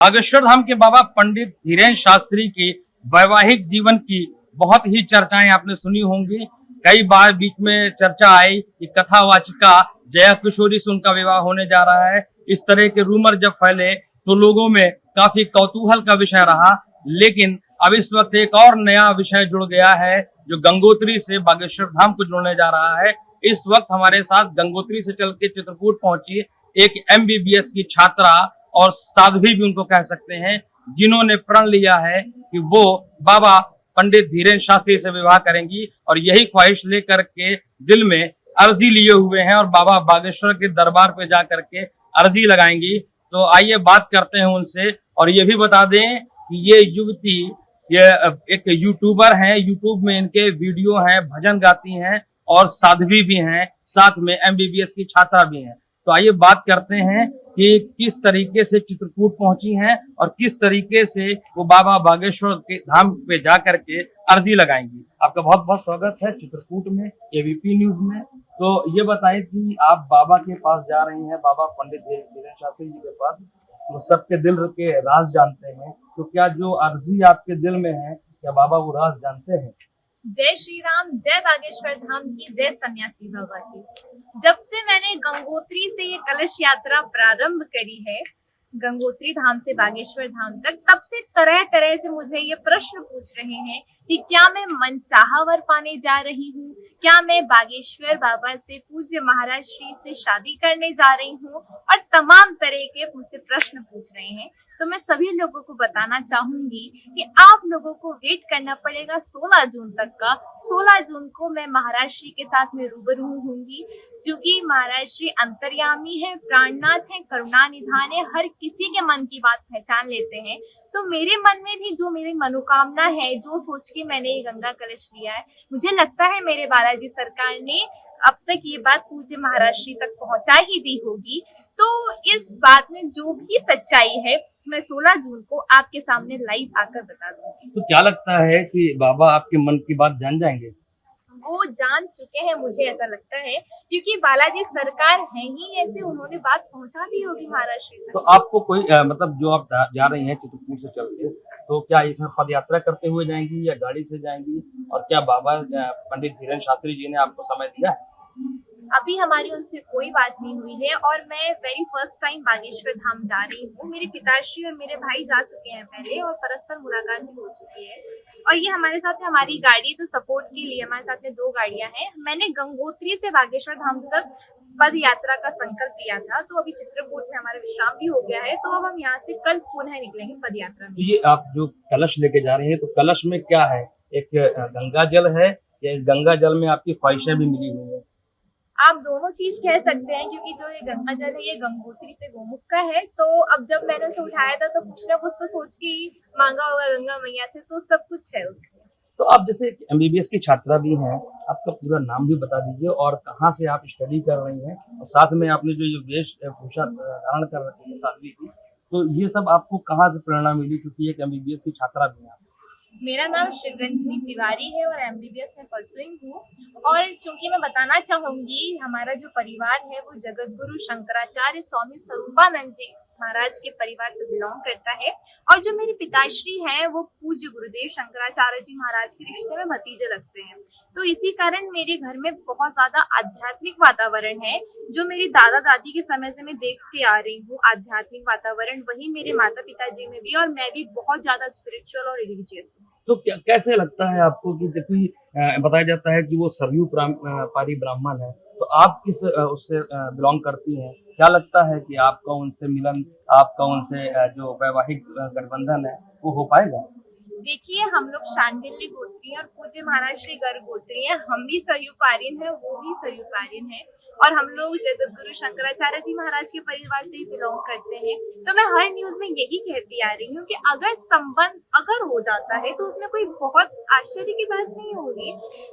बागेश्वर धाम के बाबा पंडित धीरेन्द्र शास्त्री की वैवाहिक जीवन की बहुत ही चर्चाएं आपने सुनी होंगी। कई बार बीच में चर्चा आई कि कथावाचिका जया किशोरी से उनका विवाह होने जा रहा है। इस तरह के रूमर जब फैले तो लोगों में काफी कौतूहल का विषय रहा, लेकिन अब इस वक्त एक और नया विषय जुड़ गया है जो गंगोत्री से बागेश्वर धाम को जोड़ने जा रहा है। इस वक्त हमारे साथ गंगोत्री से चल के चित्रकूट पहुंची एक MBBS की छात्रा और साध्वी भी उनको कह सकते हैं, जिन्होंने प्रण लिया है कि वो बाबा पंडित धीरेन्द्र शास्त्री से विवाह करेंगी और यही ख्वाहिश लेकर के दिल में अर्जी लिए हुए हैं और बाबा बागेश्वर के दरबार पे जा करके अर्जी लगाएंगी। तो आइए बात करते हैं उनसे और ये भी बता दें कि ये युवती ये एक यूट्यूबर हैं, यूट्यूब में इनके वीडियो हैं, भजन गाती हैं और साध्वी भी हैं, साथ में MBBS की छात्रा भी हैं। तो आइए बात करते हैं कि किस तरीके से चित्रकूट पहुंची हैं और किस तरीके से वो बाबा बागेश्वर के धाम पे जा करके अर्जी लगाएंगी। आपका बहुत बहुत स्वागत है चित्रकूट में, ABP न्यूज में। तो ये बताएं कि आप बाबा के पास जा रही हैं, बाबा पंडित धीरेन्द्र शास्त्री जी के पास, तो सबके दिल के राज जानते हैं, तो क्या जो अर्जी आपके दिल में है क्या बाबा वो राज जानते हैं? जय श्री राम, जय बागेश्वर धाम की, जय सन्यासी बाबा की। जब से मैंने गंगोत्री से ये कलश यात्रा प्रारंभ करी है, गंगोत्री धाम से बागेश्वर धाम तक, तब से तरह तरह से मुझे ये प्रश्न पूछ रहे हैं कि क्या मैं मनचाहा वर पाने जा रही हूँ, क्या मैं बागेश्वर बाबा से, पूज्य महाराज श्री से शादी करने जा रही हूँ, और तमाम तरह के मुझसे प्रश्न पूछ रहे हैं। तो मैं सभी लोगों को बताना चाहूंगी कि आप लोगों को वेट करना पड़ेगा 16 जून तक का। 16 जून को मैं महाराज श्री के साथ में रूबरू होंगी, क्योंकि महाराज श्री अंतर्यामी है, प्राणनाथ है, करुणा निधान है, हर किसी के मन की बात पहचान लेते हैं। तो मेरे मन में भी जो मेरी मनोकामना है, जो सोच के मैंने ये गंगा कलश लिया है, मुझे लगता है मेरे बालाजी सरकार ने अब तक ये बात पूज्य महाराज श्री तक पहुंचा ही दी होगी। तो इस बात में जो भी सच्चाई है मैं 16 जून को आपके सामने लाइव आकर बता दूंगी। तो क्या लगता है कि बाबा आपके मन की बात जान जाएंगे? वो जान चुके हैं, मुझे ऐसा लगता है, क्योंकि बालाजी सरकार है ही ऐसे, उन्होंने बात पहुंचा दी होगी महाराज श्री तक। तो आपको कोई मतलब जो आप जा रही हैं चित्रकूट से चल के, तो क्या इसमें पद यात्रा करते हुए जाएंगी या गाड़ी से जाएंगी, और क्या बाबा पंडित धीरेन्द्र शास्त्री जी ने आपको समय दिया है? अभी हमारी उनसे कोई बात नहीं हुई है और मैं very first time Bageshwar Dham जा रही हूँ। मेरे पिताश्री और मेरे भाई जा चुके हैं पहले और परस्पर मुलाकात भी हो चुकी है, और ये हमारे साथ में हमारी गाड़ी तो सपोर्ट के लिए हमारे साथ में 2 गाड़ियां हैं। मैंने गंगोत्री से बागेश्वर धाम तक पद यात्रा का संकल्प लिया था, तो अभी चित्रकूट में हमारा विश्राम भी हो गया है, तो अब हम यहाँ से कल पुनः निकलेंगे पद यात्रा में। तो ये आप जो कलश लेके जा रहे हैं, तो कलश में क्या है? एक गंगा जल है या गंगा जल में आपकी ख्वाहिशें भी मिली हुई है? आप दोनों चीज कह सकते हैं, क्योंकि जो ये गंगा जल है ये गंगोत्री से गोमुख का है। तो अब जब मैंने उसे उठाया था तो कुछ ना कुछ तो सोच के ही मांगा होगा गंगा मैया से, तो सब कुछ है उसमें। तो आप जैसे MBBS की छात्रा भी हैं, आपका पूरा नाम भी बता दीजिए और कहाँ से आप स्टडी कर रही हैं, और साथ में आपने जो ये वेशभूषा धारण कर रखी है साध्वी की, तो ये सब आपको कहाँ से प्रेरणा मिली, क्योंकि एक MBBS की छात्रा भी हैं? मेरा नाम शिवरंजनी तिवारी है और MBBS में परसुइंग हूँ। और चूंकि मैं बताना चाहूंगी, हमारा जो परिवार है वो जगत गुरु शंकराचार्य स्वामी स्वरूपानंद जी महाराज के परिवार से बिलोंग करता है, और जो मेरे पिताश्री हैं वो पूज्य गुरुदेव शंकराचार्य जी महाराज के रिश्ते में भतीजे लगते हैं। तो इसी कारण मेरे घर में बहुत ज्यादा आध्यात्मिक वातावरण है, जो मेरी दादा दादी के समय से मैं देखती आ रही हूँ। आध्यात्मिक वातावरण वही मेरे माता पिता जी में भी, और मैं भी बहुत ज्यादा स्पिरिचुअल और रिलीजियस हूँ। तो क्या कैसे लगता है आपको कि जैसे बताया जाता है कि वो सरयू पारी ब्राह्मण है, तो आप किस उससे बिलोंग करती हैं? क्या लगता है कि आपका उनसे मिलन, आपका उनसे जो वैवाहिक गठबंधन है वो हो पाएगा? देखिए, हम लोग शांडिल्य गोत्री हैं और पूज्य महाराज श्री गर्ग गोत्री हैं। हम भी सरयू पारिन है, वो भी सरयू पारिन है, और हम लोग जगत गुरु शंकराचार्य जी महाराज के परिवार से ही बिलोंग करते हैं। तो मैं हर न्यूज में यही कहती आ रही हूँ कि अगर संबंध अगर हो जाता है तो उसमें कोई बहुत आश्चर्य की बात नहीं होगी।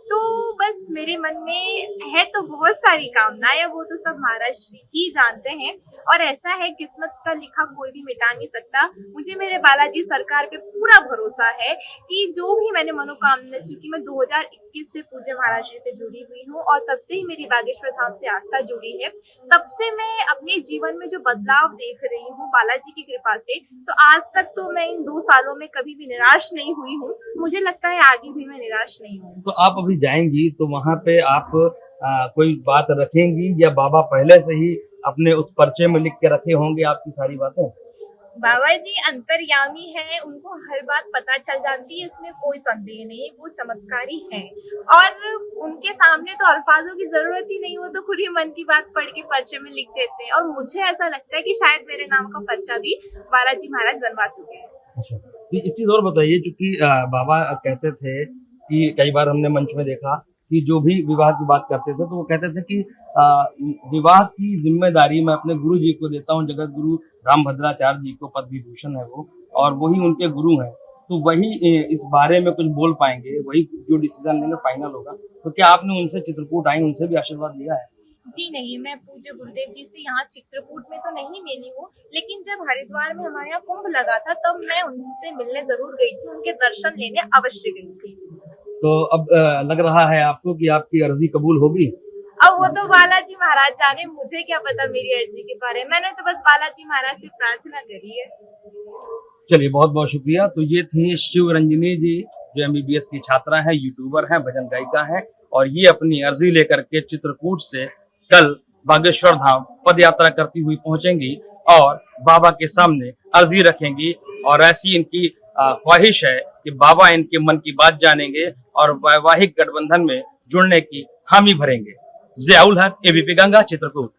तो बस मेरे मन में है तो बहुत सारी कामनाएं, वो तो सब महाराज श्री ही जानते हैं, और ऐसा है किस्मत का लिखा कोई भी मिटा नहीं सकता। मुझे मेरे बालाजी सरकार पे पूरा भरोसा है कि जो भी मैंने मनोकामना, चूंकि मैं 2021 2021 से पूज्य महाराज जी से जुड़ी हुई हूँ और तब से ही मेरी बागेश्वर धाम से आस्था जुड़ी है। तब से मैं अपने जीवन में जो बदलाव देख रही हूँ बालाजी की कृपा से, तो आज तक तो मैं इन 2 सालों में कभी भी निराश नहीं हुई हूँ। मुझे लगता है आगे भी मैं निराश नहीं हूँ। तो आप अभी जाएंगी तो वहाँ पे आप कोई बात रखेंगी या बाबा पहले से ही अपने उस पर्चे में लिख के रखे होंगे आपकी सारी बातें? बाबा जी अंतर्यामी हैं, उनको हर बात पता चल जाती है, इसमें कोई संदेह नहीं। वो चमत्कारी हैं और उनके सामने तो अल्फाजों की जरूरत ही नहीं, वो तो खुद ही मन की बात पढ़ के पर्चे में लिख देते हैं। और मुझे ऐसा लगता है कि शायद मेरे नाम का पर्चा भी बालाजी महाराज बनवा चुके हैं। अच्छा, तो एक चीज और बताइए, क्योंकि बाबा कहते थे कि कई बार हमने मंच में देखा कि जो भी विवाह की बात करते थे तो वो कहते थे कि विवाह की जिम्मेदारी मैं अपने गुरु जी को देता हूँ, जगत गुरु रामभद्राचार्य जी को पद विभूषण है वो, और वही उनके गुरु हैं, तो वही इस बारे में कुछ बोल पाएंगे, वही जो डिसीजन लेंगे फाइनल होगा। तो क्या आपने उनसे चित्रकूट आई, उनसे भी आशीर्वाद लिया है? जी नहीं, मैं पूज्य गुरुदेव जी से यहाँ चित्रकूट में तो नहीं मिली हूँ, लेकिन जब हरिद्वार में हमारे यहाँ कुंभ लगा था तब मैं उनसे मिलने जरूर गई थी, उनके दर्शन लेने अवश्य गई थी। तो अब लग रहा है आपको कि आपकी अर्जी कबूल होगी? अब वो तो बालाजी महाराज जाने, मुझे क्या पता मेरी अर्जी के बारे में। मैंने तो बस बालाजी महाराज से प्रार्थना करी है। चलिए, बहुत बहुत शुक्रिया। तो ये थी शिव रंजनी जी, जो MBBS की छात्रा है, यूट्यूबर है, भजन गायिका है, और ये अपनी अर्जी लेकर के चित्रकूट से कल बागेश्वर धाम पद यात्रा करती हुई पहुंचेंगी और बाबा के सामने अर्जी रखेंगी। और ऐसी इनकी ख्वाहिश है कि बाबा इनके मन की बात जानेंगे और वैवाहिक गठबंधन में जुड़ने की हामी भरेंगे। ज़ियाउल हक, ABP गंगा, चित्रकूट।